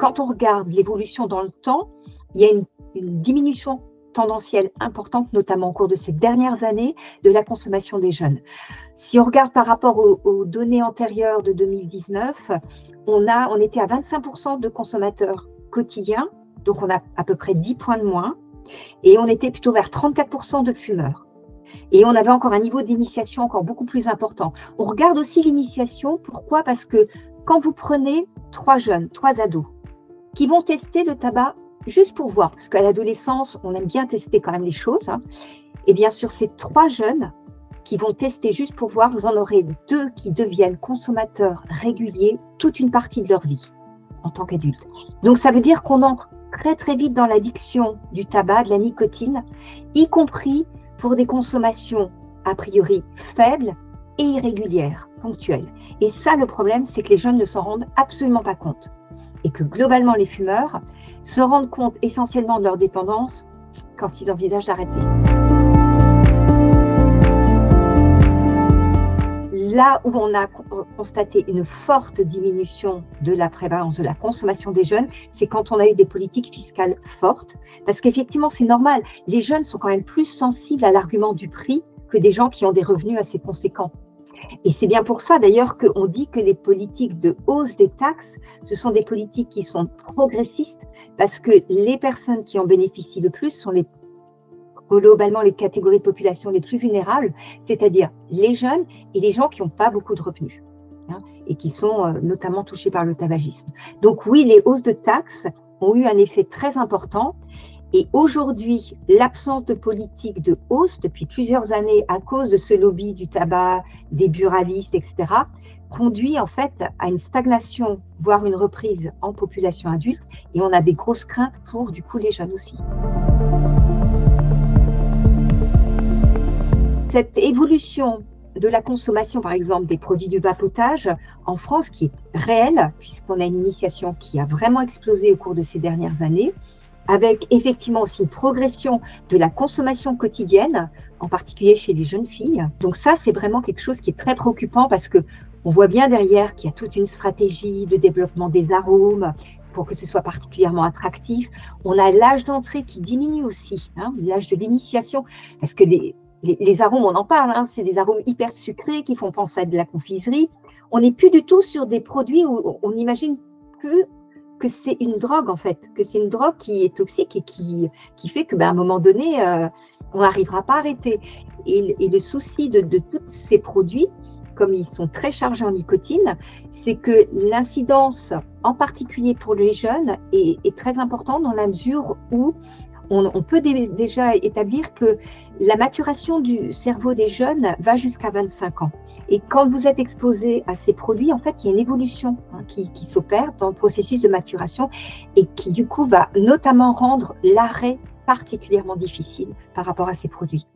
quand on regarde l'évolution dans le temps, il y a une diminution tendancielle importante, notamment au cours de ces dernières années, de la consommation des jeunes. Si on regarde par rapport aux données antérieures de 2019, on était à 25% de consommateurs quotidiens, donc on a à peu près 10 points de moins, et on était plutôt vers 34% de fumeurs. Et on avait encore un niveau d'initiation encore beaucoup plus important. On regarde aussi l'initiation, pourquoi? Parce que quand vous prenez 3 jeunes, 3 ados, qui vont tester le tabac juste pour voir, parce qu'à l'adolescence, on aime bien tester quand même les choses, hein. Et bien sur ces 3 jeunes qui vont tester juste pour voir, vous en aurez 2 qui deviennent consommateurs réguliers toute une partie de leur vie en tant qu'adultes. Donc ça veut dire qu'on entre très très vite dans l'addiction du tabac, de la nicotine, y compris pour des consommations a priori faibles et irrégulières, ponctuelles. Et ça, le problème, c'est que les jeunes ne s'en rendent absolument pas compte. Et que globalement, les fumeurs se rendent compte essentiellement de leur dépendance quand ils envisagent d'arrêter. Là où on a constaté une forte diminution de la prévalence de la consommation des jeunes, c'est quand on a eu des politiques fiscales fortes. Parce qu'effectivement, c'est normal, les jeunes sont quand même plus sensibles à l'argument du prix que des gens qui ont des revenus assez conséquents. Et c'est bien pour ça d'ailleurs qu'on dit que les politiques de hausse des taxes, ce sont des politiques qui sont progressistes, parce que les personnes qui en bénéficient le plus sont globalement les catégories de population les plus vulnérables, c'est-à-dire les jeunes et les gens qui n'ont pas beaucoup de revenus, hein, et qui sont notamment touchés par le tabagisme. Donc oui, les hausses de taxes ont eu un effet très important. Et aujourd'hui, l'absence de politique de hausse depuis plusieurs années à cause de ce lobby du tabac, des buralistes, etc., conduit en fait à une stagnation, voire une reprise en population adulte. Et on a des grosses craintes pour, du coup, les jeunes aussi. Cette évolution de la consommation, par exemple, des produits du vapotage en France, qui est réelle, puisqu'on a une initiation qui a vraiment explosé au cours de ces dernières années, avec effectivement aussi une progression de la consommation quotidienne, en particulier chez les jeunes filles. Donc ça, c'est vraiment quelque chose qui est très préoccupant parce qu'on voit bien derrière qu'il y a toute une stratégie de développement des arômes pour que ce soit particulièrement attractif. On a l'âge d'entrée qui diminue aussi, hein, l'âge de l'initiation, parce que les arômes, on en parle, hein, c'est des arômes hyper sucrés qui font penser à de la confiserie. On n'est plus du tout sur des produits où on n'imagine plus que c'est une drogue en fait, que c'est une drogue qui est toxique et qui fait qu'à un moment donné, on n'arrivera pas à arrêter. Et le souci de tous ces produits, comme ils sont très chargés en nicotine, c'est que l'incidence, en particulier pour les jeunes, est très importante dans la mesure où on peut déjà établir que la maturation du cerveau des jeunes va jusqu'à 25 ans. Et quand vous êtes exposé à ces produits, en fait, il y a une évolution qui s'opère dans le processus de maturation et qui, du coup, va notamment rendre l'arrêt particulièrement difficile par rapport à ces produits.